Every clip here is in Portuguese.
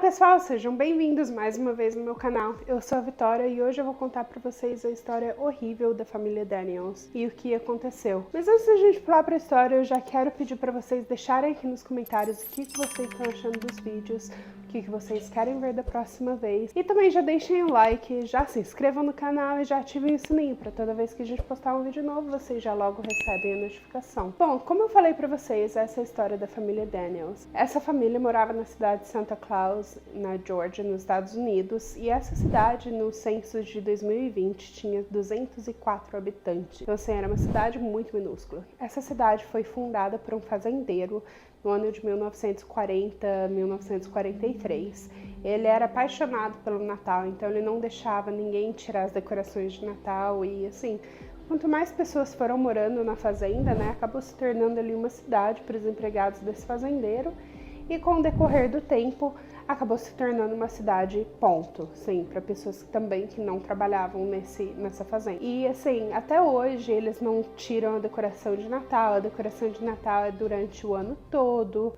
pessoal, sejam bem-vindos mais uma vez no meu canal. Eu sou a Vitória e hoje eu vou contar pra vocês a história horrível da família Daniels e o que aconteceu. Mas antes da gente pular pra história, eu já quero pedir pra vocês deixarem aqui nos comentários o que vocês estão achando dos vídeos, o que vocês querem ver da próxima vez. E também já deixem o like, já se inscrevam no canal e já ativem o sininho pra toda vez que a gente postar um vídeo novo, vocês já logo recebem a notificação. Bom, como eu falei pra vocês, essa é a história da família Daniels. Essa família morava na cidade de Santa Claus, na Georgia, nos Estados Unidos, e essa cidade, no censo de 2020, tinha 204 habitantes. Então, assim, era uma cidade muito minúscula. Essa cidade foi fundada por um fazendeiro no ano de 1940, 1943. Ele era apaixonado pelo Natal, então ele não deixava ninguém tirar as decorações de Natal e, assim, quanto mais pessoas foram morando na fazenda, né, acabou se tornando ali uma cidade para os empregados desse fazendeiro. E com o decorrer do tempo, acabou se tornando uma cidade ponto, sim, para pessoas que não trabalhavam nessa fazenda. E assim, até hoje eles não tiram a decoração de Natal é durante o ano todo.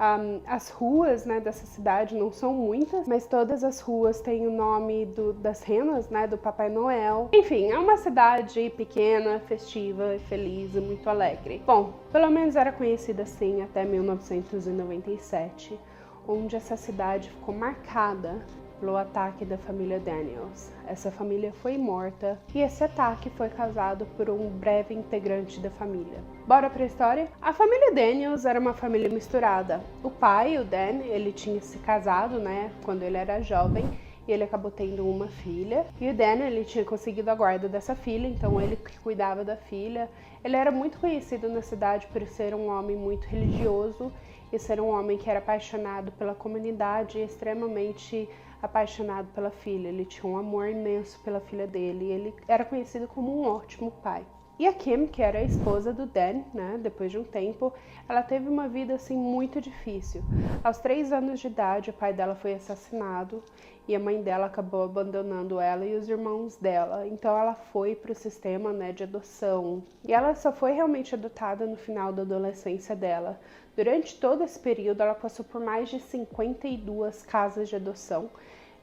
As ruas, né, dessa cidade não são muitas, mas todas as ruas têm o nome das renas, né, do Papai Noel. Enfim, é uma cidade pequena, festiva, feliz e muito alegre. Bom, pelo menos era conhecida assim até 1997. Onde essa cidade ficou marcada pelo ataque da família Daniels. Essa família foi morta e esse ataque foi causado por um breve integrante da família. Bora pra história? A família Daniels era uma família misturada. O pai, o Dan, ele tinha se casado, né, quando ele era jovem, e ele acabou tendo uma filha. E o Dan, ele tinha conseguido a guarda dessa filha, então ele que cuidava da filha. Ele era muito conhecido na cidade por ser um homem muito religioso e ser um homem que era apaixonado pela comunidade e extremamente apaixonado pela filha. Ele tinha um amor imenso pela filha dele e ele era conhecido como um ótimo pai. E a Kim, que era a esposa do Dan, né, depois de um tempo, ela teve uma vida assim muito difícil. Aos 3 anos de idade, o pai dela foi assassinado e a mãe dela acabou abandonando ela e os irmãos dela. Então ela foi para o sistema, né, de adoção. E ela só foi realmente adotada no final da adolescência dela. Durante todo esse período, ela passou por mais de 52 casas de adoção,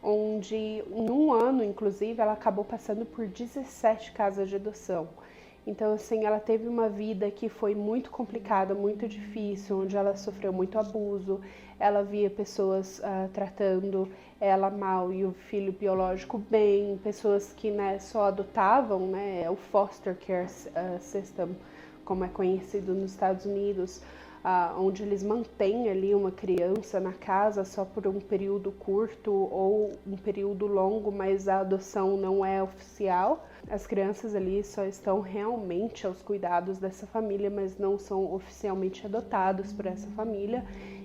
onde, num ano, inclusive, ela acabou passando por 17 casas de adoção. Então, assim, ela teve uma vida que foi muito complicada, muito difícil, onde ela sofreu muito abuso, ela via pessoas tratando ela mal e o filho biológico bem, pessoas que, né, só adotavam, né, o foster care system, como é conhecido nos Estados Unidos, onde eles mantêm ali uma criança na casa só por um período curto ou um período longo, mas a adoção não é oficial. As crianças ali só estão realmente aos cuidados dessa família, mas não são oficialmente adotados por essa família.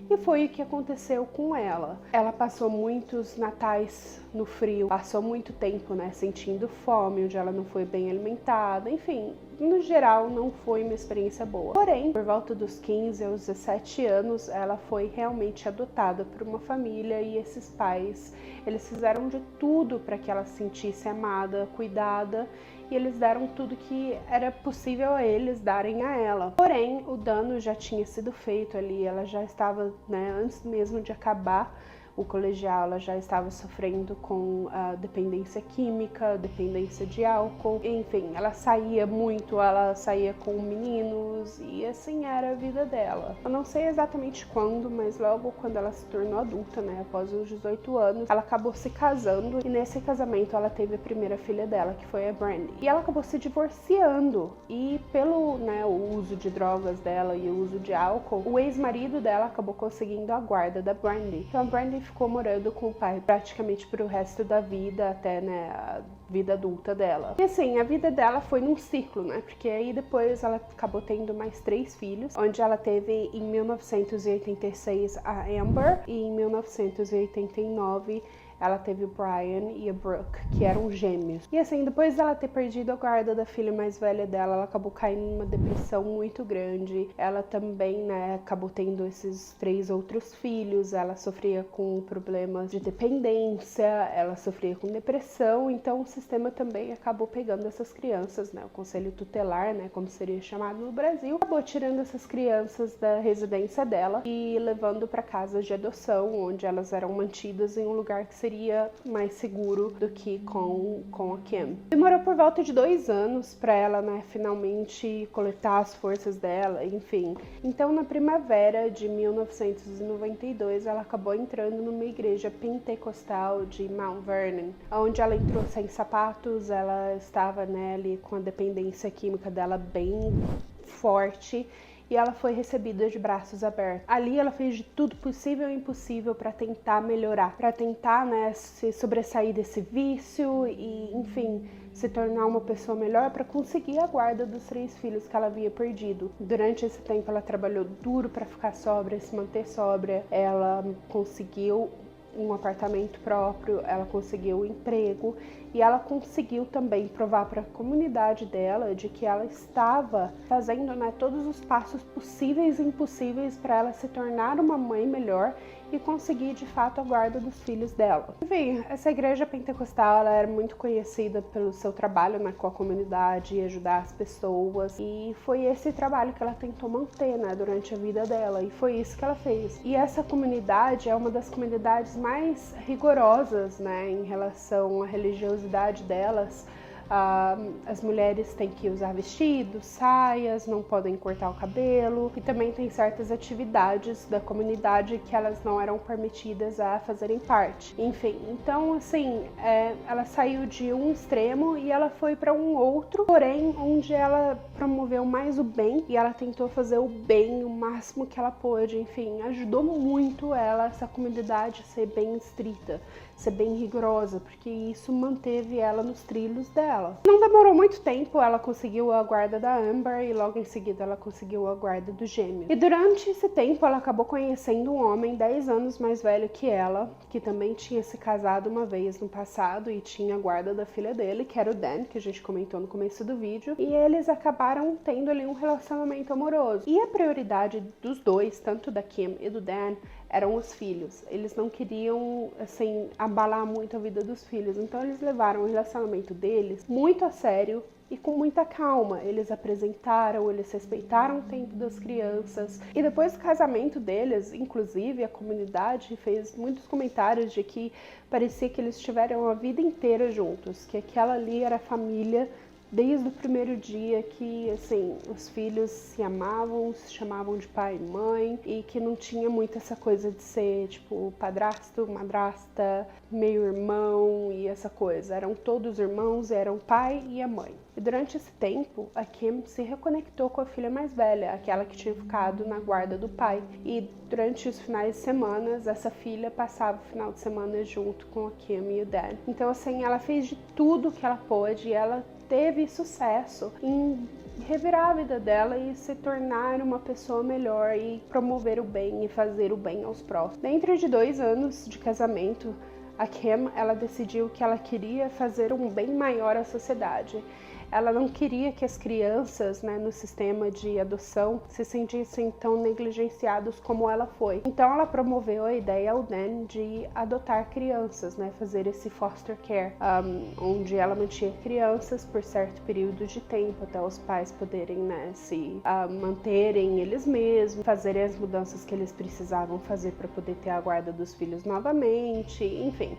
E foi o que aconteceu com ela. Ela passou muitos natais no frio, passou muito tempo, né, sentindo fome, onde ela não foi bem alimentada, enfim, no geral não foi uma experiência boa. Porém, por volta dos 15 aos 17 anos, ela foi realmente adotada por uma família e esses pais, eles fizeram de tudo para que ela se sentisse amada, cuidada, e eles deram tudo que era possível a eles darem a ela. Porém, o dano já tinha sido feito ali, ela já estava, né, antes mesmo de acabar o colegial, ela já estava sofrendo com dependência química, dependência de álcool, enfim, ela saía muito, ela saía com meninos e assim era a vida dela. Eu não sei exatamente quando, mas logo quando ela se tornou adulta, né, após os 18 anos, ela acabou se casando e nesse casamento ela teve a primeira filha dela, que foi a Brandy. E ela acabou se divorciando e pelo, né, o uso de drogas dela e o uso de álcool, o ex-marido dela acabou conseguindo a guarda da Brandy. Então a Brandy ficou morando com o pai praticamente pro resto da vida, até, né, a vida adulta dela. E assim, a vida dela foi num ciclo, né, porque aí depois ela acabou tendo mais 3 filhos, onde ela teve em 1986 a Amber e em 1989 ela teve o Brian e a Brooke, que eram gêmeos. E assim, depois dela ter perdido a guarda da filha mais velha dela, ela acabou caindo numa depressão muito grande. Ela também, né, acabou tendo esses 3 outros filhos. Ela sofria com problemas de dependência, ela sofria com depressão, então o sistema também acabou pegando essas crianças, né, o conselho tutelar, né, como seria chamado no Brasil, acabou tirando essas crianças da residência dela e levando para casas de adoção, onde elas eram mantidas em um lugar que seria mais seguro do que com a Kim. Demorou por volta de 2 anos para ela, né, finalmente coletar as forças dela, enfim. Então, na primavera de 1992, ela acabou entrando numa igreja pentecostal de Mount Vernon, onde ela entrou sem sapatos. Ela estava, né, ali com a dependência química dela bem forte, e ela foi recebida de braços abertos. Ali ela fez de tudo possível e impossível para tentar melhorar, para tentar, né, se sobressair desse vício e, enfim, se tornar uma pessoa melhor para conseguir a guarda dos 3 filhos que ela havia perdido. Durante esse tempo ela trabalhou duro para ficar sóbria, se manter sóbria. Ela conseguiu um apartamento próprio, ela conseguiu um emprego e ela conseguiu também provar para a comunidade dela de que ela estava fazendo, né, todos os passos possíveis e impossíveis para ela se tornar uma mãe melhor e conseguir de fato a guarda dos filhos dela. Enfim, essa igreja pentecostal ela era muito conhecida pelo seu trabalho, né, com a comunidade e ajudar as pessoas, e foi esse trabalho que ela tentou manter, né, durante a vida dela, e foi isso que ela fez. E essa comunidade é uma das comunidades mais rigorosas, né, em relação à religiosidade delas. As mulheres têm que usar vestidos, saias, não podem cortar o cabelo, e também tem certas atividades da comunidade que elas não eram permitidas a fazerem parte. Enfim, então assim, ela saiu de um extremo e ela foi para um outro, porém onde ela promoveu mais o bem e ela tentou fazer o bem o máximo que ela pôde. Enfim, ajudou muito ela, essa comunidade, a ser bem estrita, ser bem rigorosa, porque isso manteve ela nos trilhos dela. Não demorou muito tempo, ela conseguiu a guarda da Amber e logo em seguida ela conseguiu a guarda dos gêmeos. E durante esse tempo ela acabou conhecendo um homem 10 anos mais velho que ela, que também tinha se casado uma vez no passado e tinha a guarda da filha dele, que era o Dan, que a gente comentou no começo do vídeo, e eles acabaram tendo ali um relacionamento amoroso. E a prioridade dos dois, tanto da Kim e do Dan, eram os filhos. Eles não queriam, assim, abalar muito a vida dos filhos, então eles levaram o relacionamento deles muito a sério e com muita calma. Eles apresentaram, eles respeitaram o tempo das crianças, e depois do casamento deles, inclusive, a comunidade fez muitos comentários de que parecia que eles tiveram a vida inteira juntos, que aquela ali era a família desde o primeiro dia, que assim, os filhos se amavam, se chamavam de pai e mãe, e que não tinha muito essa coisa de ser tipo padrasto, madrasta, meio irmão e essa coisa. Eram todos irmãos, eram o pai e a mãe. E durante esse tempo, a Kim se reconectou com a filha mais velha, aquela que tinha ficado na guarda do pai. E durante os finais de semana, essa filha passava o final de semana junto com a Kim e o Dan. Então assim, ela fez de tudo que ela pôde, e ela teve sucesso em revirar a vida dela e se tornar uma pessoa melhor e promover o bem e fazer o bem aos próximos. Dentro de 2 anos de casamento, a Kim, ela decidiu que ela queria fazer um bem maior à sociedade. Ela não queria que as crianças, né, no sistema de adoção se sentissem tão negligenciados como ela foi. Então ela promoveu a ideia ao Dan de adotar crianças, né, fazer esse foster care, onde ela mantinha crianças por certo período de tempo até os pais poderem, né, se manterem eles mesmos, fazerem as mudanças que eles precisavam fazer para poder ter a guarda dos filhos novamente, enfim.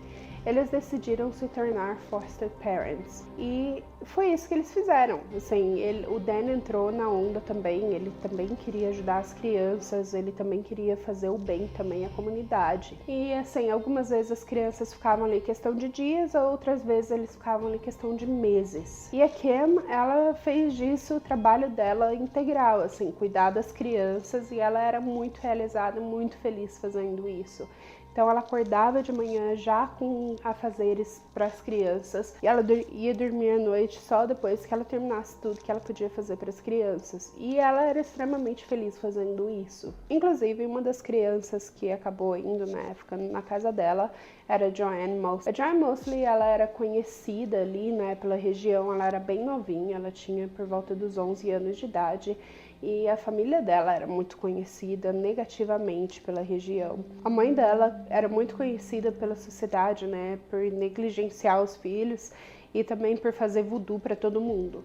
Eles decidiram se tornar foster parents, e foi isso que eles fizeram. Assim, o Dan entrou na onda também, ele também queria ajudar as crianças, ele também queria fazer o bem também à comunidade. E assim, algumas vezes as crianças ficavam ali questão de dias, outras vezes eles ficavam ali questão de meses. E a Kim, ela fez disso o trabalho dela integral, assim, cuidar das crianças, e ela era muito realizada, muito feliz fazendo isso. Então ela acordava de manhã já com afazeres para as crianças e ela ia dormir à noite só depois que ela terminasse tudo que ela podia fazer para as crianças. E ela era extremamente feliz fazendo isso. Inclusive, uma das crianças que acabou indo na época na casa dela era Joanne Mosley. A Joanne Mosley, ela era conhecida ali, né, pela região, ela era bem novinha, ela tinha por volta dos 11 anos de idade. E a família dela era muito conhecida negativamente pela região. A mãe dela era muito conhecida pela sociedade, né, por negligenciar os filhos e também por fazer voodoo para todo mundo.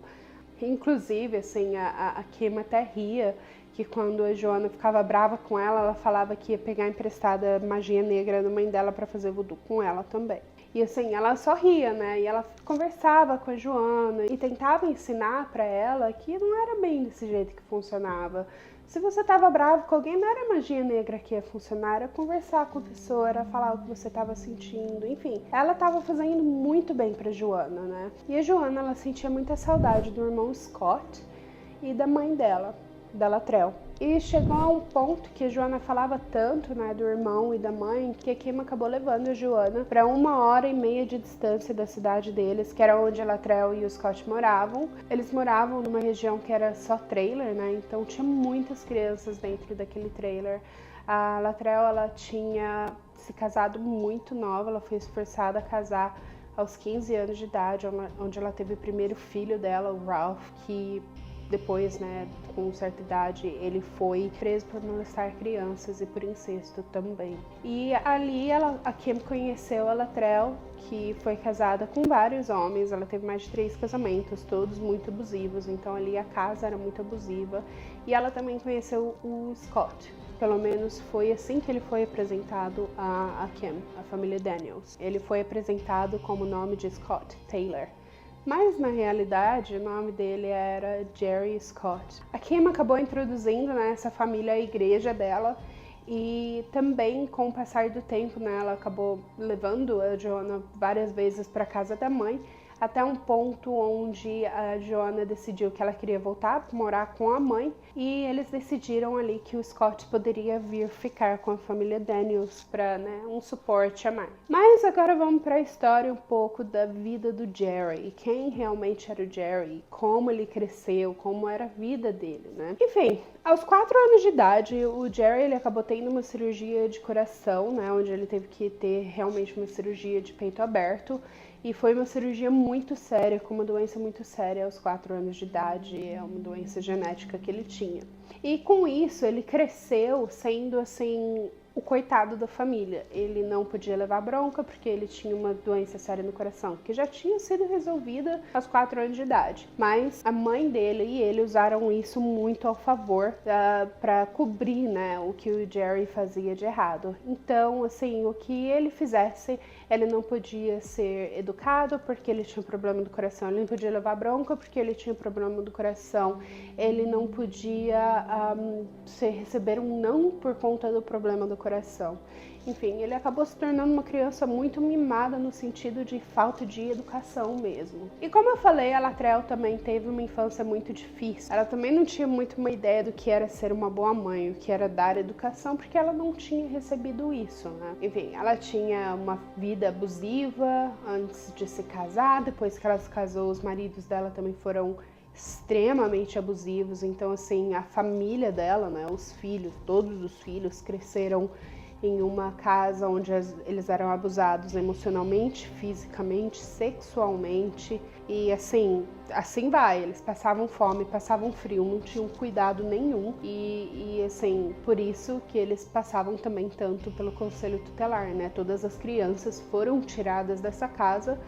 Inclusive, assim, a Kim até ria que quando a Joanna ficava brava com ela falava que ia pegar emprestada magia negra da mãe dela para fazer voodoo com ela também. E assim, ela só ria, né? E ela conversava com a Joanna e tentava ensinar para ela que não era bem desse jeito que funcionava. Se você estava bravo com alguém, não era magia negra que ia funcionar, era conversar com a pessoa, era falar o que você estava sentindo, enfim. Ela estava fazendo muito bem para Joanna, né? E a Joanna, ela sentia muita saudade do irmão Scott e da mãe dela, da Latrell. E chegou a um ponto que a Joanna falava tanto, né, do irmão e da mãe, que a Kim acabou levando a Joanna para 1h30 de distância da cidade deles, que era onde a Latrell e o Scott moravam. Eles moravam numa região que era só trailer, né, então tinha muitas crianças dentro daquele trailer. A Latrell, ela tinha se casado muito nova, ela foi forçada a casar aos 15 anos de idade, onde ela teve o primeiro filho dela, o Ralph, que depois, né, com certa idade, ele foi preso por molestar crianças e por incesto também. E ali a Kim conheceu a Latrell, que foi casada com vários homens, ela teve mais de 3 casamentos, todos muito abusivos, então ali a casa era muito abusiva. E ela também conheceu o Scott. Pelo menos foi assim que ele foi apresentado a Kim, a família Daniels. Ele foi apresentado como o nome de Scott Taylor. Mas, na realidade, o nome dele era Jerry Scott. A Kim acabou introduzindo, né, essa família à igreja dela e também, com o passar do tempo, né, ela acabou levando a Joanna várias vezes para casa da mãe, até um ponto onde a Joanna decidiu que ela queria voltar para morar com a mãe e eles decidiram ali que o Scott poderia vir ficar com a família Daniels para, né, um suporte a mais. Mas agora vamos para a história um pouco da vida do Jerry, quem realmente era o Jerry, como ele cresceu, como era a vida dele, né? Enfim, aos 4 anos de idade, o Jerry ele acabou tendo uma cirurgia de coração, né, onde ele teve que ter realmente uma cirurgia de peito aberto. E foi uma cirurgia muito séria, com uma doença muito séria aos 4 anos de idade, é uma doença genética que ele tinha. E com isso, ele cresceu sendo, assim, o coitado da família. Ele não podia levar bronca porque ele tinha uma doença séria no coração, que já tinha sido resolvida aos 4 anos de idade. Mas a mãe dele e ele usaram isso muito ao favor para cobrir, né, o que o Jerry fazia de errado. Então, assim, o que ele fizesse, ele não podia ser educado porque ele tinha problema do coração, ele não podia levar bronca porque ele tinha problema do coração, ele não podia receber um não por conta do problema do coração. Enfim, ele acabou se tornando uma criança muito mimada no sentido de falta de educação mesmo. E como eu falei, a Latrell também teve uma infância muito difícil. Ela também não tinha muito uma ideia do que era ser uma boa mãe, o que era dar educação, porque ela não tinha recebido isso, né? Enfim, ela tinha uma vida abusiva antes de se casar, depois que ela se casou, os maridos dela também foram extremamente abusivos, então assim, a família dela, né, os filhos, todos os filhos cresceram em uma casa onde eles eram abusados emocionalmente, fisicamente, sexualmente e assim vai, eles passavam fome, passavam frio, não tinham cuidado nenhum e assim, por isso que eles passavam também tanto pelo conselho tutelar, né, todas as crianças foram tiradas dessa casa,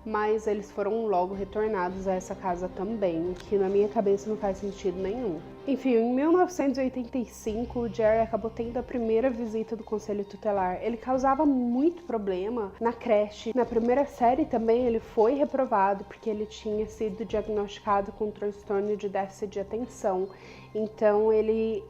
mas eles foram logo retornados a essa casa também, que na minha cabeça não faz sentido nenhum. Enfim, em 1985, o Jerry acabou tendo a primeira visita do Conselho Tutelar. Ele causava muito problema na creche. Na primeira série também ele foi reprovado porque ele tinha sido diagnosticado com transtorno de déficit de atenção. Então ele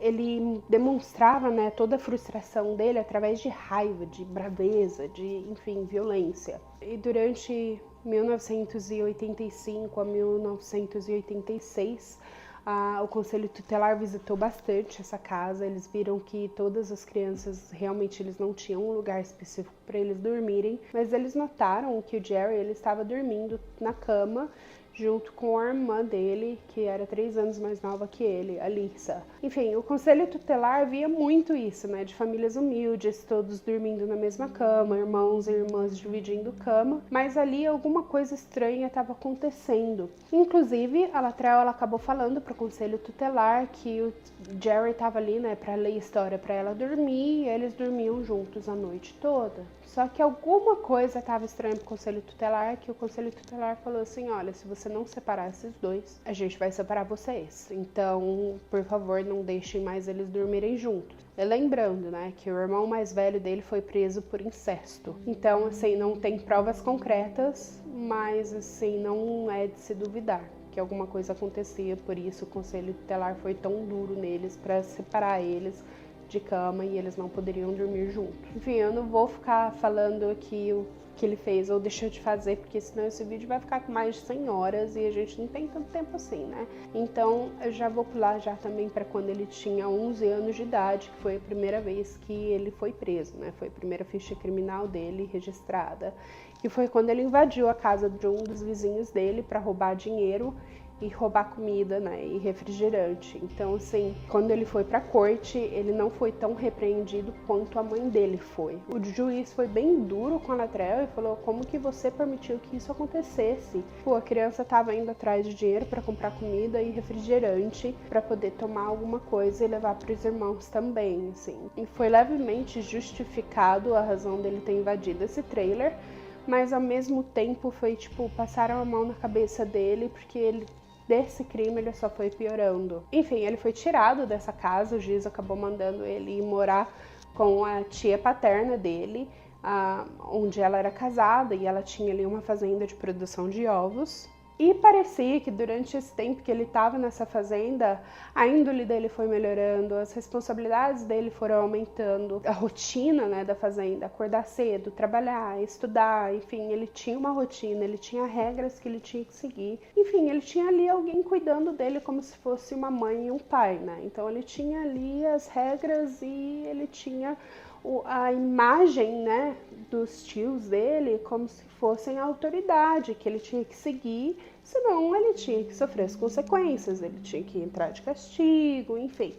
demonstrava, né, toda a frustração dele através de raiva, de braveza, de, enfim, violência. E durante 1985 a 1986, O conselho tutelar visitou bastante essa casa, eles viram que todas as crianças, realmente eles não tinham um lugar específico para eles dormirem, mas eles notaram que o Jerry, ele estava dormindo na cama, junto com a irmã dele, que era 3 anos mais nova que ele, a Lisa. Enfim, o conselho tutelar via muito isso, né, de famílias humildes, todos dormindo na mesma cama, irmãos e irmãs dividindo cama, mas ali alguma coisa estranha estava acontecendo. Inclusive, a Latrell, ela acabou falando para o conselho tutelar que o Jerry estava ali, né, para ler história para ela dormir, e eles dormiam juntos a noite toda. Só que alguma coisa estava estranha pro conselho tutelar, que o conselho tutelar falou assim, olha, se você não separar esses dois, a gente vai separar vocês. Então, por favor, não deixem mais eles dormirem juntos. E lembrando, né, que o irmão mais velho dele foi preso por incesto. Então, assim, não tem provas concretas, mas, assim, não é de se duvidar que alguma coisa acontecia, por isso o conselho tutelar foi tão duro neles para separar eles de cama e eles não poderiam dormir juntos. Enfim, eu não vou ficar falando aqui o que ele fez ou deixou de fazer, porque senão esse vídeo vai ficar com mais de 100 horas e a gente não tem tanto tempo assim, né? Então eu já vou pular já também para quando ele tinha 11 anos de idade, que foi a primeira vez que ele foi preso, né? Foi a primeira ficha criminal dele registrada, que foi quando ele invadiu a casa de um dos vizinhos dele para roubar dinheiro e roubar comida, né, e refrigerante. Então, assim, quando ele foi pra corte, ele não foi tão repreendido quanto a mãe dele foi. O juiz foi bem duro com a Latrell e falou, como que você permitiu que isso acontecesse? Pô, a criança tava indo atrás de dinheiro para comprar comida e refrigerante para poder tomar alguma coisa e levar para os irmãos também, assim. E foi levemente justificado a razão dele ter invadido esse trailer, mas ao mesmo tempo foi tipo, passaram a mão na cabeça dele, porque desse crime ele só foi piorando. Enfim, ele foi tirado dessa casa, o juiz acabou mandando ele ir morar com a tia paterna dele, onde ela era casada e ela tinha ali uma fazenda de produção de ovos. E parecia que durante esse tempo que ele estava nessa fazenda, a índole dele foi melhorando, as responsabilidades dele foram aumentando, a rotina, né, da fazenda, acordar cedo, trabalhar, estudar, enfim, ele tinha uma rotina, ele tinha regras que ele tinha que seguir. Enfim, ele tinha ali alguém cuidando dele como se fosse uma mãe e um pai, né? Então ele tinha ali as regras e ele tinha a imagem, né, dos tios dele como se fossem a autoridade que ele tinha que seguir, senão ele tinha que sofrer as consequências, ele tinha que entrar de castigo, enfim.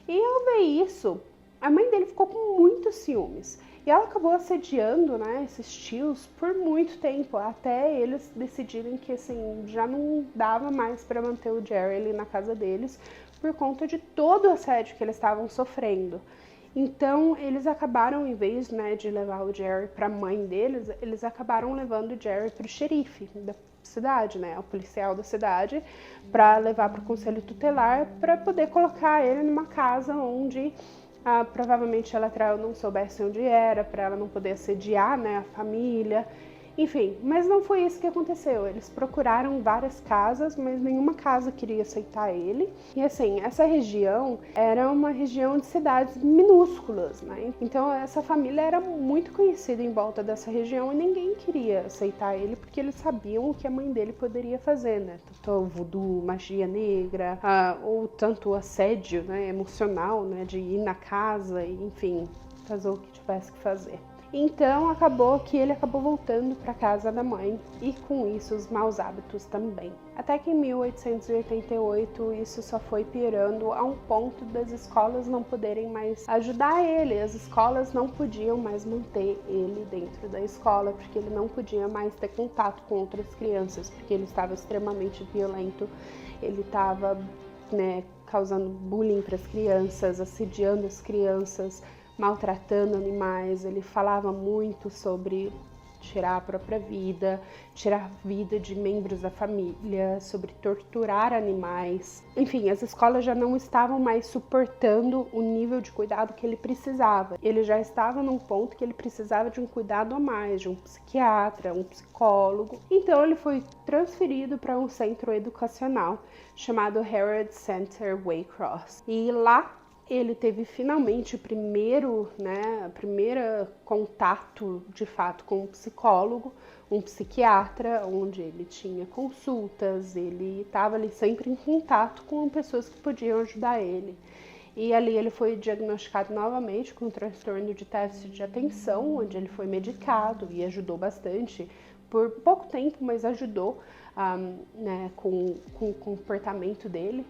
E ao ver isso, a mãe dele ficou com muitos ciúmes. E ela acabou assediando, né, esses tios por muito tempo, até eles decidirem que assim, já não dava mais para manter o Jerry ali na casa deles, por conta de todo o assédio que eles estavam sofrendo. Então, eles acabaram, em vez, né, de levar o Jerry para a mãe deles, eles acabaram levando o Jerry para o xerife da cidade, né, o policial da cidade, para levar para o conselho tutelar, para poder colocar ele numa casa onde provavelmente a Latrell não soubesse onde era, para ela não poder assediar, né, a família. Enfim, mas não foi isso que aconteceu. Eles procuraram várias casas, mas nenhuma casa queria aceitar ele. E assim, essa região era uma região de cidades minúsculas, né? Então essa família era muito conhecida em volta dessa região e ninguém queria aceitar ele porque eles sabiam o que a mãe dele poderia fazer, né? Tanto voodoo, magia negra, ou tanto assédio, né, emocional, né, de ir na casa e, enfim, fazer o que tivesse que fazer. Então acabou que ele acabou voltando para casa da mãe e com isso os maus hábitos também. Até que em 1888 isso só foi piorando a um ponto das escolas não poderem mais ajudar ele. As escolas não podiam mais manter ele dentro da escola porque ele não podia mais ter contato com outras crianças, porque ele estava extremamente violento, ele estava, né, causando bullying para as crianças, assediando as crianças, maltratando animais. Ele falava muito sobre tirar a própria vida, tirar a vida de membros da família, sobre torturar animais. Enfim, as escolas já não estavam mais suportando o nível de cuidado que ele precisava. Ele já estava num ponto que ele precisava de um cuidado a mais, de um psiquiatra, um psicólogo. Então ele foi transferido para um centro educacional chamado Herald Center Waycross. E lá ele teve finalmente o primeiro contato de fato com um psicólogo, um psiquiatra, onde ele tinha consultas, ele estava ali sempre em contato com pessoas que podiam ajudar ele. E ali ele foi diagnosticado novamente com um transtorno de déficit de atenção, onde ele foi medicado e ajudou bastante, por pouco tempo, mas ajudou com o comportamento dele.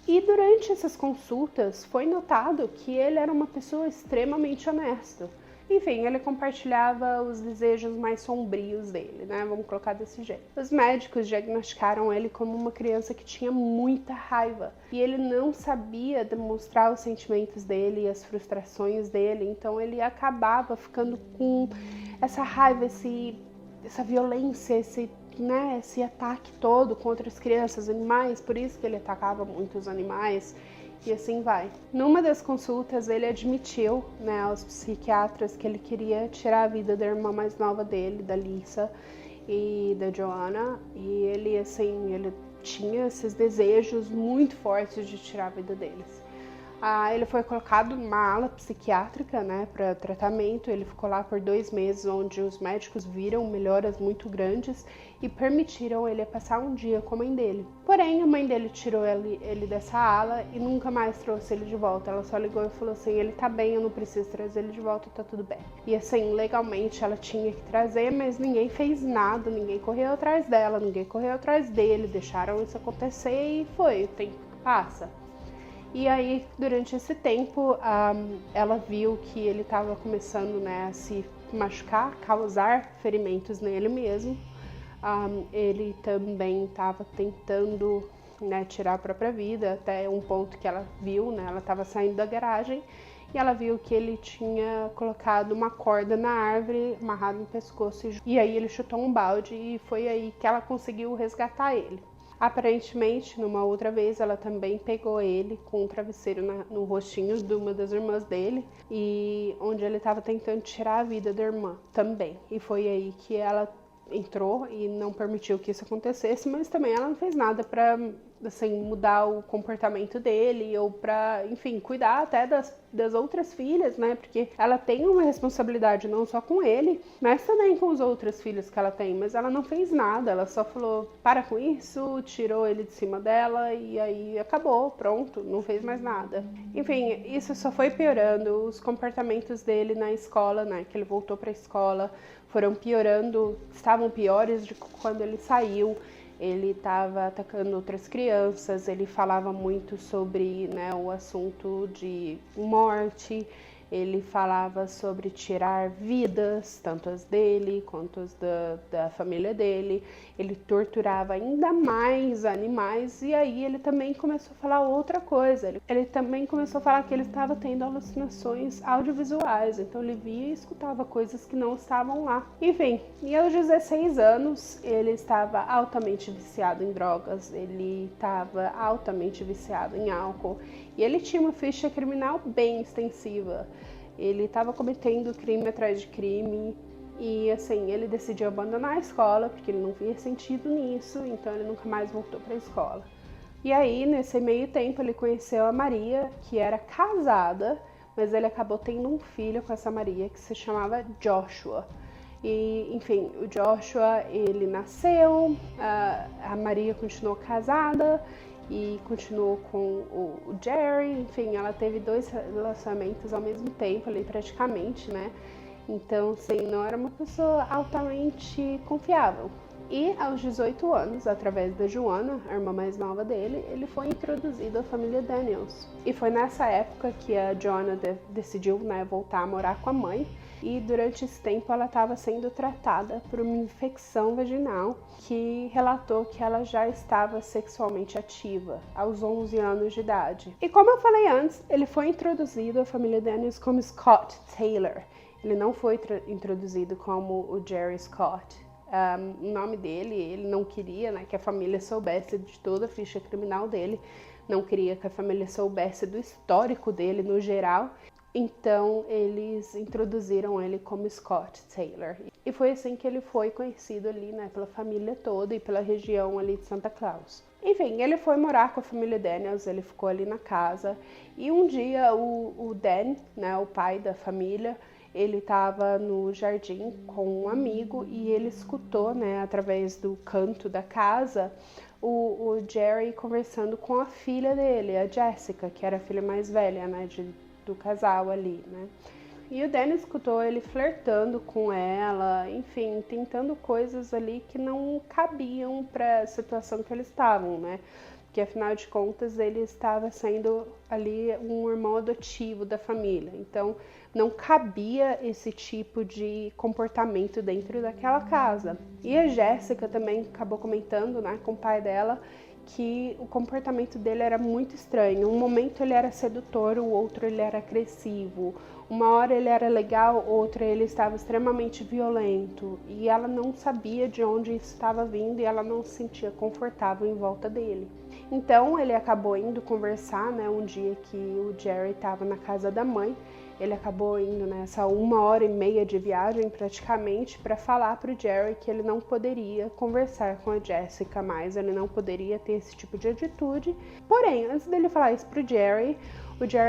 E durante essas consultas foi notado que ele era uma pessoa extremamente honesta. Enfim, ele compartilhava os desejos mais sombrios dele, né? Vamos colocar desse jeito. Os médicos diagnosticaram ele como uma criança que tinha muita raiva. E ele não sabia demonstrar os sentimentos dele e as frustrações dele. Então ele acabava ficando com essa raiva, essa violência, esse ataque todo contra as crianças, animais. Por isso que ele atacava muito os animais. E assim vai. Numa das consultas, ele admitiu, aos psiquiatras que ele queria tirar a vida da irmã mais nova dele, da Lisa e da Joanna. E ele tinha esses desejos muito fortes de tirar a vida deles. Ele foi colocado numa ala psiquiátrica, para tratamento. Ele ficou lá por 2 meses, onde os médicos viram melhoras muito grandes e permitiram ele passar um dia com a mãe dele. Porém, a mãe dele tirou ele dessa ala e nunca mais trouxe ele de volta. Ela só ligou e falou assim: ele tá bem, eu não preciso trazer ele de volta, tá tudo bem. E assim, legalmente ela tinha que trazer, mas ninguém fez nada, ninguém correu atrás dela, ninguém correu atrás dele, deixaram isso acontecer e foi, o tempo passa. E aí, durante esse tempo, ela viu que ele estava começando a se machucar, causar ferimentos nele mesmo. Ele também estava tentando tirar a própria vida, até um ponto que ela viu, ela estava saindo da garagem e ela viu que ele tinha colocado uma corda na árvore, amarrado no pescoço, e aí ele chutou um balde e foi aí que ela conseguiu resgatar ele. Aparentemente, numa outra vez, ela também pegou ele com um travesseiro no rostinho de uma das irmãs dele, e onde ele estava tentando tirar a vida da irmã também. E foi aí que ela entrou e não permitiu que isso acontecesse, mas também ela não fez nada para mudar o comportamento dele ou para, enfim, cuidar até das outras filhas, porque ela tem uma responsabilidade não só com ele, mas também com os outros filhos que ela tem, mas ela não fez nada, ela só falou, para com isso, tirou ele de cima dela e aí acabou, pronto, não fez mais nada. Enfim, isso só foi piorando, os comportamentos dele na escola, que ele voltou para a escola, foram piorando, estavam piores de quando ele saiu. Ele estava atacando outras crianças, ele falava muito sobre o assunto de morte, ele falava sobre tirar vidas, tanto as dele quanto as da família dele. Ele torturava ainda mais animais e aí ele também começou a falar outra coisa. Ele também começou a falar que ele estava tendo alucinações audiovisuais, então ele via e escutava coisas que não estavam lá. Enfim, e aos 16 anos ele estava altamente viciado em drogas, ele estava altamente viciado em álcool e ele tinha uma ficha criminal bem extensiva. Ele estava cometendo crime atrás de crime e assim, ele decidiu abandonar a escola porque ele não via sentido nisso, então ele nunca mais voltou para a escola. E aí, nesse meio tempo, ele conheceu a Maria, que era casada, mas ele acabou tendo um filho com essa Maria que se chamava Joshua. E, enfim, o Joshua, ele nasceu, a Maria continuou casada e continuou com o Jerry. Enfim, ela teve 2 relacionamentos ao mesmo tempo ali praticamente, Então, assim, não era uma pessoa altamente confiável. E aos 18 anos, através da Joanna, a irmã mais nova dele, ele foi introduzido à família Daniels. E foi nessa época que a Joanna decidiu voltar a morar com a mãe. E durante esse tempo ela estava sendo tratada por uma infecção vaginal que relatou que ela já estava sexualmente ativa aos 11 anos de idade. E como eu falei antes, ele foi introduzido à família Daniels como Scott Taylor. Ele não foi introduzido como o Jerry Scott. O nome dele, ele não queria que a família soubesse de toda a ficha criminal dele, não queria que a família soubesse do histórico dele no geral. Então eles introduziram ele como Scott Taylor. E foi assim que ele foi conhecido ali, né, pela família toda e pela região ali de Santa Claus. Enfim, ele foi morar com a família Daniels, ele ficou ali na casa. E um dia o Dan, né, o pai da família, ele estava no jardim com um amigo e ele escutou, né, através do canto da casa, o Jerry conversando com a filha dele, a Jessica, que era a filha mais velha, né, do casal ali, né. E o Dan escutou ele flertando com ela, enfim, tentando coisas ali que não cabiam para a situação que eles estavam, né? Porque afinal de contas ele estava sendo ali um irmão adotivo da família. Então não cabia esse tipo de comportamento dentro daquela casa. E a Jéssica também acabou comentando, né, com o pai dela, que o comportamento dele era muito estranho. Um momento ele era sedutor, o outro ele era agressivo. Uma hora ele era legal, outra ele estava extremamente violento. E ela não sabia de onde isso estava vindo e ela não se sentia confortável em volta dele. Então ele acabou indo conversar, né, um dia que o Jerry estava na casa da mãe. Ele acabou indo nessa 1h30 de viagem praticamente para falar para o Jerry que ele não poderia conversar com a Jessica mais, ele não poderia ter esse tipo de atitude. Porém, antes dele falar isso para o Jerry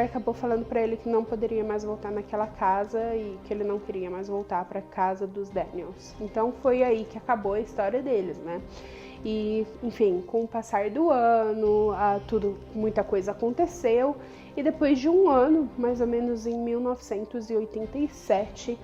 acabou falando para ele que não poderia mais voltar naquela casa e que ele não queria mais voltar para a casa dos Daniels. Então foi aí que acabou a história deles, né? E, enfim, com o passar do ano, muita coisa aconteceu. E depois de um ano, mais ou menos em 1987,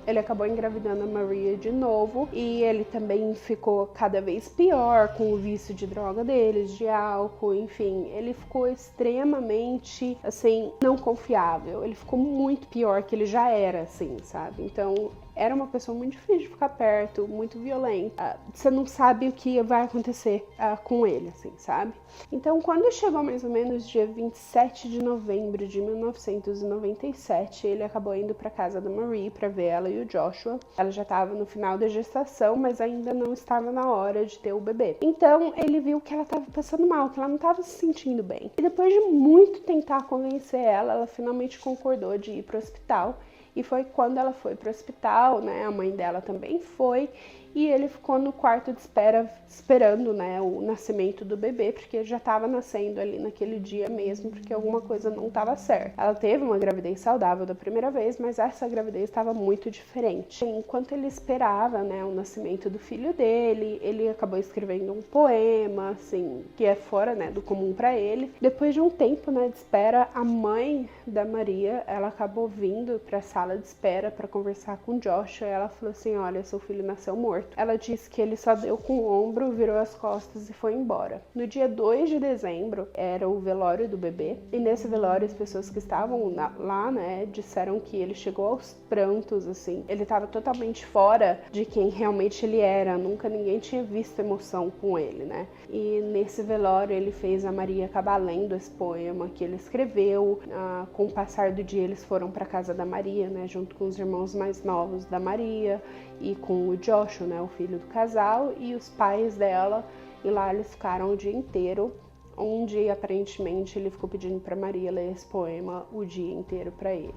ele acabou engravidando a Maria de novo. E ele também ficou cada vez pior com o vício de droga deles, de álcool, enfim. Ele ficou extremamente, assim, não confiável. Ele ficou muito pior que ele já era, assim, sabe? Então era uma pessoa muito difícil de ficar perto, muito violenta. Você não sabe o que vai acontecer com ele, assim, sabe? Então, quando chegou mais ou menos dia 27 de novembro de 1997, ele acabou indo para casa da Marie para ver ela e o Joshua. Ela já estava no final da gestação, mas ainda não estava na hora de ter o bebê. Então, ele viu que ela estava passando mal, que ela não estava se sentindo bem. E depois de muito tentar convencer ela, ela finalmente concordou de ir para o hospital. E foi quando ela foi para o hospital, né, a mãe dela também foi, e ele ficou no quarto de espera, esperando, né, o nascimento do bebê, porque já estava nascendo ali naquele dia mesmo, porque alguma coisa não estava certa. Ela teve uma gravidez saudável da primeira vez, mas essa gravidez estava muito diferente. Enquanto ele esperava, né, o nascimento do filho dele, ele acabou escrevendo um poema, assim, que é fora, né, do comum para ele. Depois de um tempo, né, de espera, a mãe da Maria, ela acabou vindo para a sala de espera para conversar com o Joshua. Ela falou assim: olha, seu filho nasceu morto. Ela disse que ele só deu com o ombro, virou as costas e foi embora. No dia 2 de dezembro era o velório do bebê, e nesse velório as pessoas que estavam lá, né, disseram que ele chegou aos prantos, assim. Ele estava totalmente fora de quem realmente ele era, nunca ninguém tinha visto emoção com ele, né. E nesse velório ele fez a Maria acabar lendo esse poema que ele escreveu. Com o passar do dia eles foram para casa da Maria, né, junto com os irmãos mais novos da Maria e com o Joshua, né, o filho do casal, e os pais dela, e lá eles ficaram o dia inteiro, onde aparentemente ele ficou pedindo para Maria ler esse poema o dia inteiro para ele.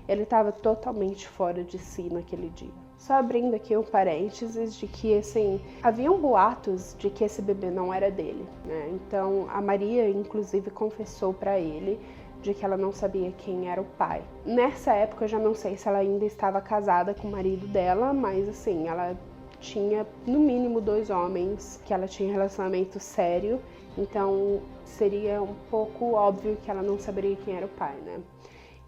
Ele estava totalmente fora de si naquele dia. Só abrindo aqui um parênteses de que, assim, haviam boatos de que esse bebê não era dele, né? Então a Maria inclusive confessou para ele de que ela não sabia quem era o pai. Nessa época eu já não sei se ela ainda estava casada com o marido dela, mas assim, ela tinha no mínimo 2 homens que ela tinha relacionamento sério, então seria um pouco óbvio que ela não saberia quem era o pai, né?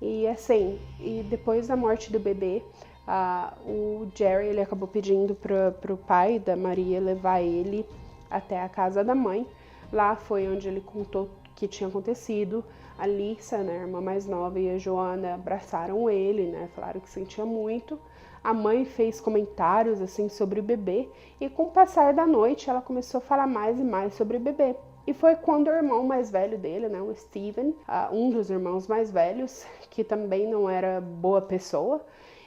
E assim, e depois da morte do bebê, o Jerry ele acabou pedindo pro pai da Maria levar ele até a casa da mãe. Lá foi onde ele contou o que tinha acontecido. A Lisa, né, a irmã mais nova, e a Joana abraçaram ele, né, falaram que sentia muito. A mãe fez comentários assim sobre o bebê e com o passar da noite ela começou a falar mais e mais sobre o bebê. E foi quando o irmão mais velho dele, né, o Steven, um dos irmãos mais velhos, que também não era boa pessoa,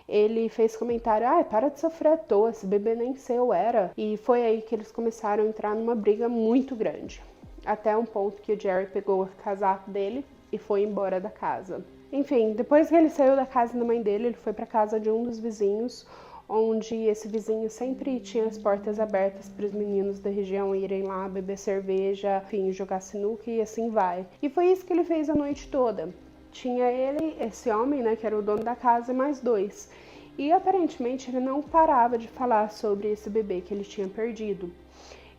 ele fez comentário: para de sofrer à toa, esse bebê nem seu era. E foi aí que eles começaram a entrar numa briga muito grande. Até um ponto que o Jerry pegou o casaco dele e foi embora da casa. Enfim, depois que ele saiu da casa da mãe dele, ele foi para casa de um dos vizinhos, onde esse vizinho sempre tinha as portas abertas para os meninos da região irem lá beber cerveja, enfim, jogar sinuca e assim vai. E foi isso que ele fez a noite toda. Tinha ele, esse homem, né, que era o dono da casa, e mais dois. E aparentemente ele não parava de falar sobre esse bebê que ele tinha perdido.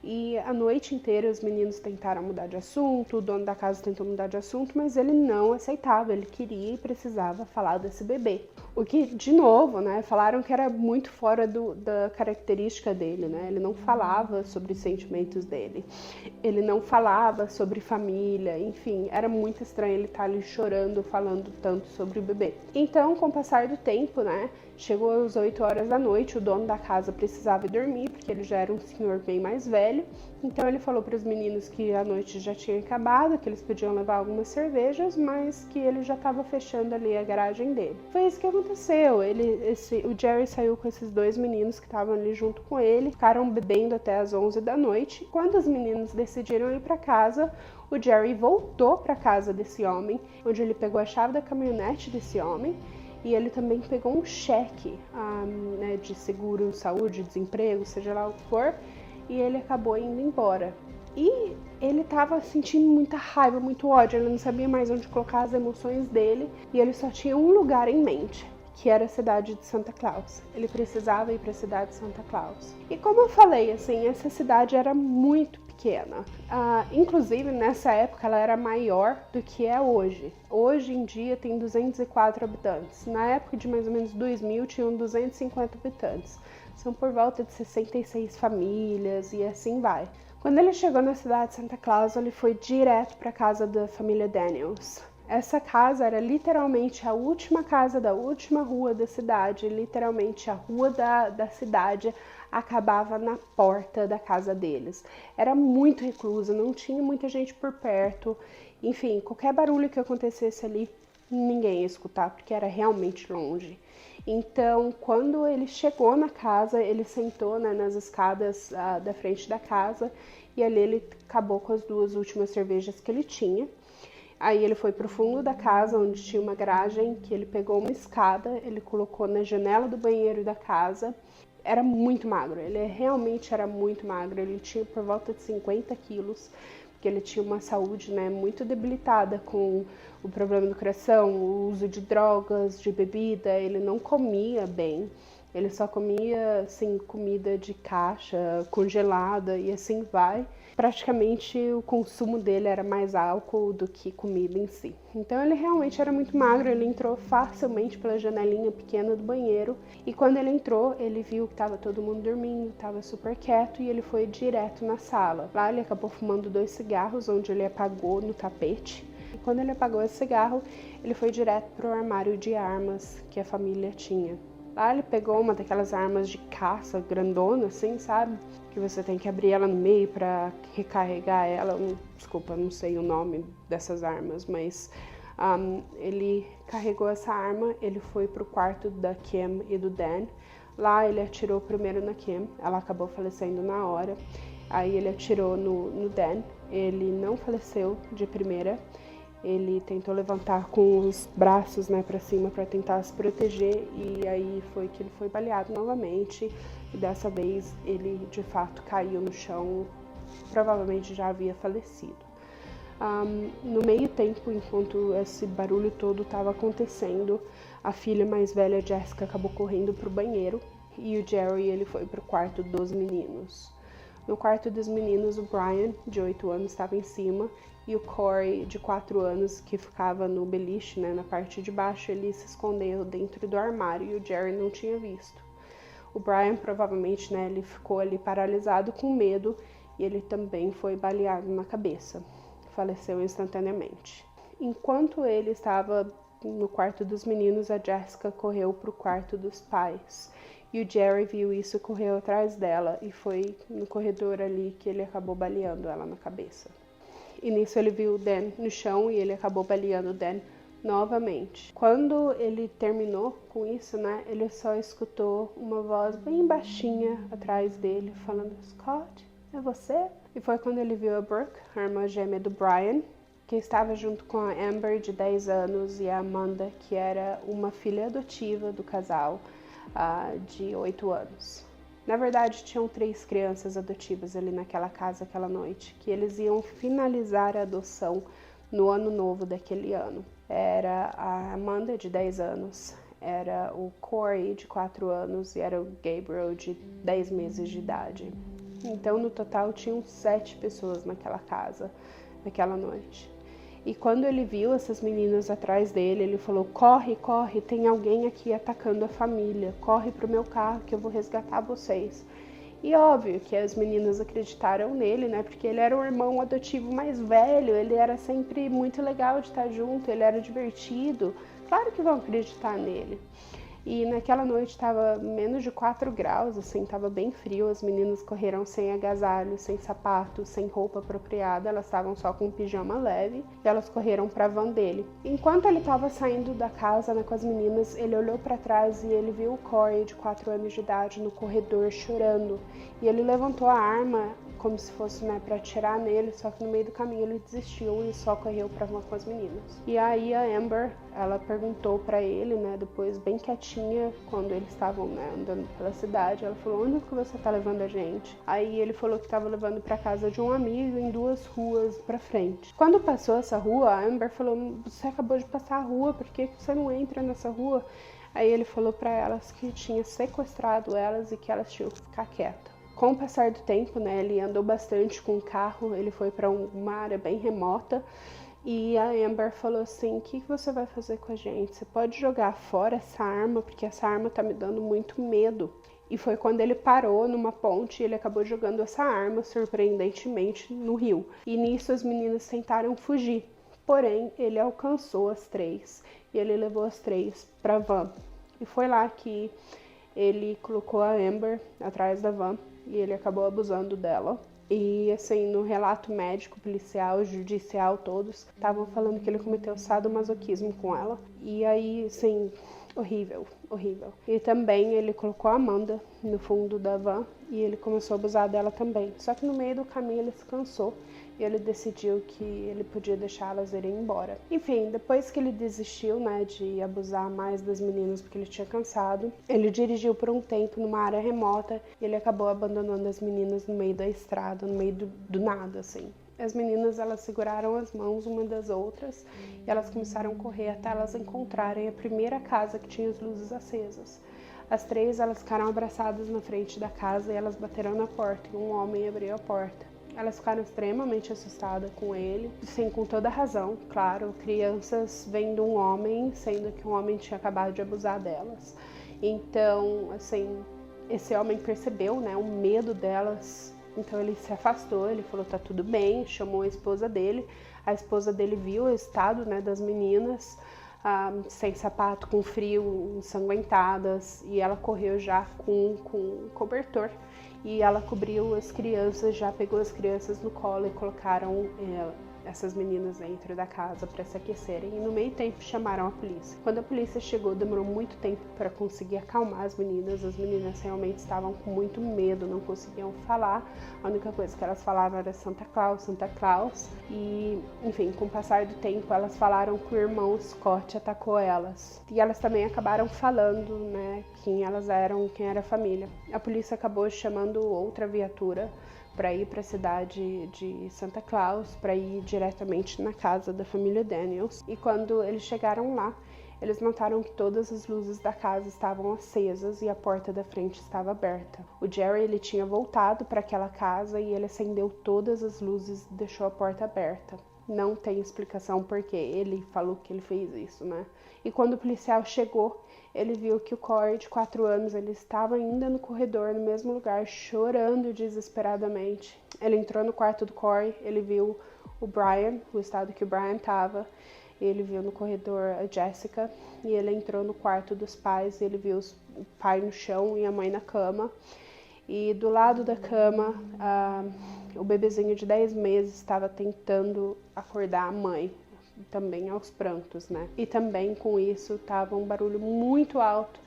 E a noite inteira os meninos tentaram mudar de assunto, o dono da casa tentou mudar de assunto, mas ele não aceitava, ele queria e precisava falar desse bebê. O que, de novo, né, falaram que era muito fora da característica dele, né? Ele não falava sobre os sentimentos dele, ele não falava sobre família, enfim, era muito estranho ele estar ali chorando, falando tanto sobre o bebê. Então, com o passar do tempo, né, chegou às 8 horas da noite, o dono da casa precisava ir dormir, porque ele já era um senhor bem mais velho. Então ele falou para os meninos que a noite já tinha acabado, que eles podiam levar algumas cervejas, mas que ele já estava fechando ali a garagem dele. Foi isso que aconteceu. O Jerry saiu com esses dois meninos que estavam ali junto com ele, ficaram bebendo até as 11 da noite. Quando os meninos decidiram ir para casa, o Jerry voltou para casa desse homem, onde ele pegou a chave da caminhonete desse homem. E ele também pegou um cheque né, de seguro, saúde, desemprego, seja lá o que for, e ele acabou indo embora. E ele estava sentindo muita raiva, muito ódio, ele não sabia mais onde colocar as emoções dele, e ele só tinha um lugar em mente, que era a cidade de Santa Claus. Ele precisava ir para a cidade de Santa Claus. E como eu falei, assim, essa cidade era muito pequena. Inclusive, nessa época, ela era maior do que é hoje. Hoje em dia tem 204 habitantes. Na época de mais ou menos 2000, tinham 250 habitantes. São por volta de 66 famílias e assim vai. Quando ele chegou na cidade de Santa Claus, ele foi direto para a casa da família Daniels. Essa casa era literalmente a última casa da última rua da cidade, literalmente a rua da cidade acabava na porta da casa deles. Era muito reclusa, não tinha muita gente por perto, enfim, qualquer barulho que acontecesse ali, ninguém ia escutar, porque era realmente longe. Então, quando ele chegou na casa, ele sentou, né, nas escadas da frente da casa, e ali ele acabou com as duas últimas cervejas que ele tinha. Aí ele foi pro fundo da casa, onde tinha uma garagem, que ele pegou uma escada, ele colocou na janela do banheiro da casa. Era muito magro, ele realmente era muito magro, ele tinha por volta de 50 quilos, porque ele tinha uma saúde, né, muito debilitada com o problema do coração, o uso de drogas, de bebida, ele não comia bem. Ele só comia, assim, comida de caixa, congelada e assim vai. Praticamente o consumo dele era mais álcool do que comida em si. Então ele realmente era muito magro, ele entrou facilmente pela janelinha pequena do banheiro. E quando ele entrou, ele viu que estava todo mundo dormindo, estava super quieto e ele foi direto na sala. Lá ele acabou fumando 2 cigarros, onde ele apagou no tapete. E quando ele apagou esse cigarro, ele foi direto para o armário de armas que a família tinha. Lá ele pegou uma daquelas armas de caça grandona, assim, sabe? Que você tem que abrir ela no meio para recarregar ela. Desculpa, não sei o nome dessas armas, mas ele carregou essa arma, ele foi pro quarto da Kim e do Dan. Lá ele atirou primeiro na Kim, ela acabou falecendo na hora. Aí ele atirou no Dan, ele não faleceu de primeira. Ele tentou levantar com os braços, né, para cima para tentar se proteger e aí foi que ele foi baleado novamente e dessa vez ele de fato caiu no chão, provavelmente já havia falecido. No meio tempo, enquanto esse barulho todo estava acontecendo, a filha mais velha, Jessica, acabou correndo para o banheiro e o Jerry ele foi para o quarto dos meninos. No quarto dos meninos, o Brian, de 8 anos, estava em cima e o Corey, de 4 anos, que ficava no beliche, né, na parte de baixo, ele se escondeu dentro do armário e o Jerry não tinha visto. O Brian, provavelmente, né, ele ficou ali paralisado com medo e ele também foi baleado na cabeça. Faleceu instantaneamente. Enquanto ele estava no quarto dos meninos, a Jessica correu para o quarto dos pais. E o Jerry viu isso e correu atrás dela e foi no corredor ali que ele acabou baleando ela na cabeça. E nisso ele viu o Dan no chão e ele acabou baleando o Dan novamente. Quando ele terminou com isso, né, ele só escutou uma voz bem baixinha atrás dele falando: Scott, é você? E foi quando ele viu a Brooke, a irmã gêmea do Brian, que estava junto com a Amber, de 10 anos, e a Amanda, que era uma filha adotiva do casal, de 8 anos. Na verdade, tinham 3 crianças adotivas ali naquela casa aquela noite, que eles iam finalizar a adoção no ano novo daquele ano. Era a Amanda, de 10 anos, era o Corey, de 4 anos, e era o Gabriel, de 10 meses de idade. Então, no total, tinham 7 pessoas naquela casa, naquela noite. E quando ele viu essas meninas atrás dele, ele falou: corre, corre, tem alguém aqui atacando a família, corre pro meu carro que eu vou resgatar vocês. E óbvio que as meninas acreditaram nele, né, porque ele era o irmão adotivo mais velho, ele era sempre muito legal de estar junto, ele era divertido, claro que vão acreditar nele. E naquela noite estava menos de 4 graus, assim, estava bem frio. As meninas correram sem agasalho, sem sapato, sem roupa apropriada. Elas estavam só com um pijama leve e elas correram para a van dele. Enquanto ele estava saindo da casa, né, com as meninas, ele olhou para trás e ele viu o Corey, de 4 anos de idade, no corredor chorando. E ele levantou a arma como se fosse, né, para atirar nele, só que no meio do caminho ele desistiu e só correu para van com as meninas. E aí a Amber, ela perguntou para ele, né, depois bem quietinha, quando eles estavam, né, andando pela cidade, ela falou: onde que você tá levando a gente? Aí ele falou que estava levando para casa de um amigo em 2 ruas para frente. Quando passou essa rua, a Amber falou: você acabou de passar a rua, por que você não entra nessa rua? Aí ele falou para elas que tinha sequestrado elas e que elas tinham que ficar quietas. Com o passar do tempo, né, ele andou bastante com o carro, ele foi para uma área bem remota e a Amber falou assim: o que você vai fazer com a gente? Você pode jogar fora essa arma, porque essa arma tá me dando muito medo. E foi quando ele parou numa ponte e ele acabou jogando essa arma, surpreendentemente, no rio. E nisso as meninas tentaram fugir, porém ele alcançou as 3 e ele levou as 3 para a van. E foi lá que ele colocou a Amber atrás da van e ele acabou abusando dela. E assim, no relato médico, policial, judicial, todos estavam falando que ele cometeu sadomasoquismo com ela. E aí, assim, horrível, horrível. E também ele colocou a Amanda no fundo da van e ele começou a abusar dela também. Só que no meio do caminho ele se cansou e ele decidiu que ele podia deixá-las irem embora. Enfim, depois que ele desistiu, né, de abusar mais das meninas porque ele tinha cansado, ele dirigiu por um tempo numa área remota e ele acabou abandonando as meninas no meio da estrada, no meio do nada, assim. As meninas, elas seguraram as mãos uma das outras e elas começaram a correr até elas encontrarem a primeira casa que tinha as luzes acesas. As 3, elas ficaram abraçadas na frente da casa e elas bateram na porta e um homem abriu a porta. Elas ficaram extremamente assustadas com ele, sim, com toda razão, claro, crianças vendo um homem, sendo que um homem tinha acabado de abusar delas. Então, assim, esse homem percebeu, né, o medo delas, então ele se afastou, ele falou: tá tudo bem, chamou a esposa dele viu o estado, né, das meninas, sem sapato, com frio, ensanguentadas, e ela correu já com cobertor. E ela cobriu as crianças, já pegou as crianças no colo e colocaram essas meninas dentro da casa para se aquecerem. E no meio tempo chamaram a polícia. Quando a polícia chegou, demorou muito tempo para conseguir acalmar as meninas. As meninas realmente estavam com muito medo, não conseguiam falar. A única coisa que elas falavam era Santa Claus, Santa Claus. E, enfim, com o passar do tempo, elas falaram que o irmão Scott atacou elas. E elas também acabaram falando, né, quem elas eram, quem era a família. A polícia acabou chamando outra viatura para ir para a cidade de Santa Claus, para ir diretamente na casa da família Daniels. E quando eles chegaram lá, eles notaram que todas as luzes da casa estavam acesas e a porta da frente estava aberta. O Jerry, ele tinha voltado para aquela casa e ele acendeu todas as luzes e deixou a porta aberta. Não tem explicação porque ele falou que ele fez isso, né? E quando o policial chegou, ele viu que o Corey, de 4 anos, ele estava ainda no corredor, no mesmo lugar, chorando desesperadamente. Ele entrou no quarto do Corey, ele viu o Brian, o estado que o Brian estava. Ele viu no corredor a Jessica e ele entrou no quarto dos pais. Ele viu o pai no chão e a mãe na cama. E do lado da cama, o bebezinho de 10 meses estava tentando acordar a mãe, também aos prantos, né? E também com isso estava um barulho muito alto,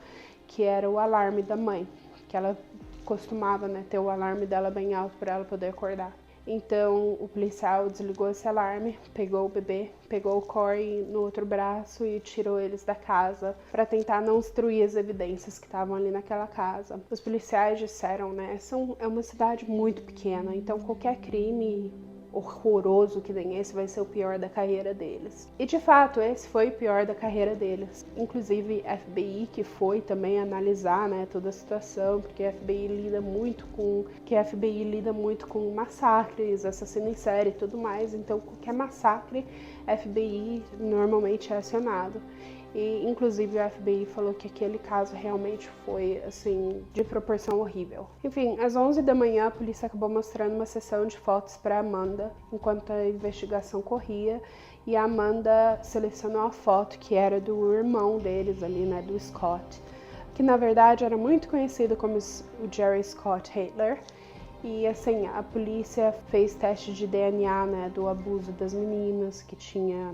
que era o alarme da mãe, que ela costumava, né, ter o alarme dela bem alto para ela poder acordar. Então o policial desligou esse alarme, pegou o bebê, pegou o Corey no outro braço e tirou eles da casa para tentar não destruir as evidências que estavam ali naquela casa. Os policiais disseram, né, é uma cidade muito pequena, então qualquer crime horroroso que nem esse vai ser o pior da carreira deles. E de fato, esse foi o pior da carreira deles. Inclusive FBI que foi também analisar, né, toda a situação, porque a FBI lida muito com massacres, assassino em série e tudo mais, então qualquer massacre, FBI normalmente é acionado. E inclusive o FBI falou que aquele caso realmente foi, assim, de proporção horrível. Enfim, às 11 da manhã a polícia acabou mostrando uma sessão de fotos para Amanda enquanto a investigação corria, e a Amanda selecionou a foto que era do irmão deles ali, né, do Scott, que na verdade era muito conhecido como o Jerry Scott Hitler. E assim, a polícia fez teste de DNA, né, do abuso das meninas, que tinha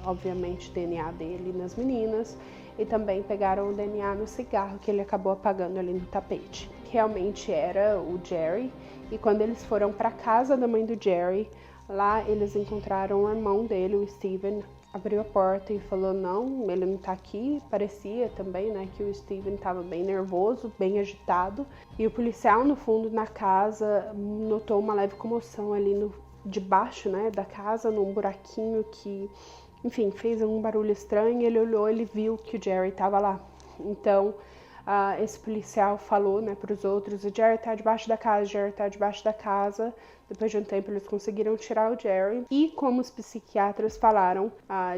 obviamente DNA dele nas meninas, e também pegaram o DNA no cigarro que ele acabou apagando ali no tapete. Realmente era o Jerry, e quando eles foram para casa da mãe do Jerry, lá eles encontraram o irmão dele, o Steven, abriu a porta e falou não, ele não tá aqui. Parecia também, né, que o Steven estava bem nervoso, bem agitado, e o policial no fundo na casa notou uma leve comoção ali debaixo, né, da casa, num buraquinho que, enfim, fez um barulho estranho. Ele olhou, ele viu que o Jerry estava lá. Então, esse policial falou, né, para os outros, o Jerry tá debaixo da casa, o Jerry tá debaixo da casa. Depois de um tempo, eles conseguiram tirar o Jerry. E como os psiquiatras falaram,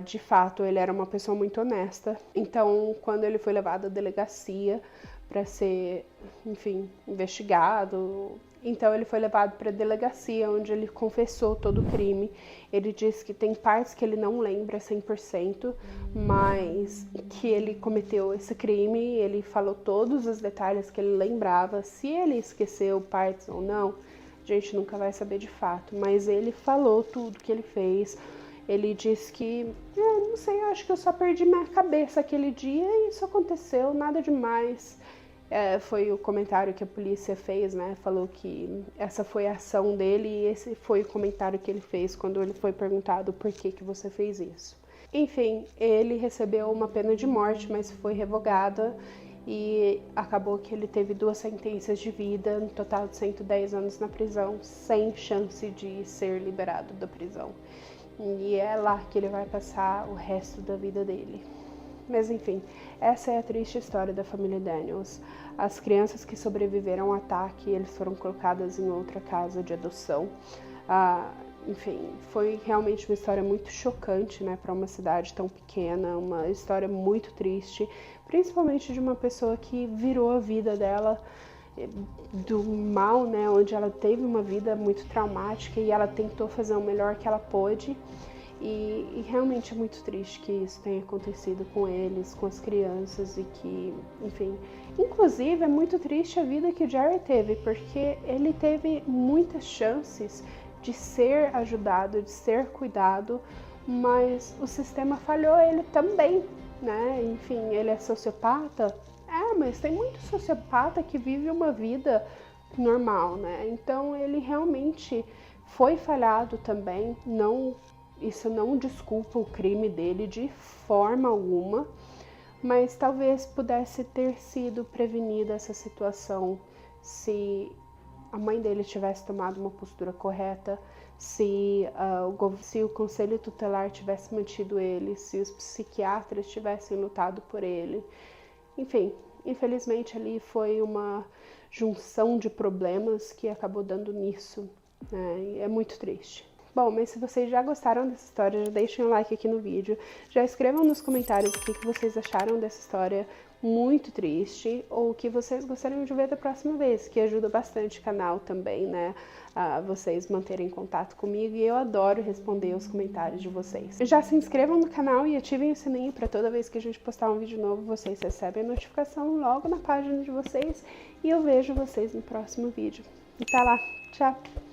de fato, ele era uma pessoa muito honesta. Então, quando ele foi levado à delegacia para ser, enfim, investigado, então ele foi levado para a delegacia, onde ele confessou todo o crime. Ele disse que tem partes que ele não lembra 100%, mas que ele cometeu esse crime. Ele falou todos os detalhes que ele lembrava. Se ele esqueceu partes ou não, a gente nunca vai saber de fato, mas ele falou tudo que ele fez. Ele disse que, não sei, acho que eu só perdi minha cabeça aquele dia e isso aconteceu, nada demais. Foi o comentário que a polícia fez, né? Falou que essa foi a ação dele e esse foi o comentário que ele fez quando ele foi perguntado por que você fez isso. Enfim, ele recebeu uma pena de morte, mas foi revogada e acabou que ele teve 2 sentenças de vida, no total de 110 anos na prisão, sem chance de ser liberado da prisão. E é lá que ele vai passar o resto da vida dele. Mas enfim, essa é a triste história da família Daniels. As crianças que sobreviveram ao ataque, eles foram colocadas em outra casa de adoção. Enfim, foi realmente uma história muito chocante, né, para uma cidade tão pequena, uma história muito triste, principalmente de uma pessoa que virou a vida dela do mal, né, onde ela teve uma vida muito traumática e ela tentou fazer o melhor que ela pôde. E realmente é muito triste que isso tenha acontecido com eles, com as crianças e que, enfim... Inclusive, é muito triste a vida que o Jerry teve, porque ele teve muitas chances de ser ajudado, de ser cuidado, mas o sistema falhou ele também, né? Enfim, ele é sociopata? Mas tem muito sociopata que vive uma vida normal, né? Então, ele realmente foi falhado também, isso não desculpa o crime dele de forma alguma, mas talvez pudesse ter sido prevenida essa situação se a mãe dele tivesse tomado uma postura correta, se o conselho tutelar tivesse mantido ele, se os psiquiatras tivessem lutado por ele. Enfim, infelizmente ali foi uma junção de problemas que acabou dando nisso, né? E é muito triste. Bom, mas se vocês já gostaram dessa história, já deixem um like aqui no vídeo, já escrevam nos comentários o que vocês acharam dessa história muito triste, ou o que vocês gostariam de ver da próxima vez, que ajuda bastante o canal também, né, a vocês manterem contato comigo, e eu adoro responder os comentários de vocês. Já se inscrevam no canal e ativem o sininho para toda vez que a gente postar um vídeo novo, vocês recebem a notificação logo na página de vocês, e eu vejo vocês no próximo vídeo. Até lá, tchau!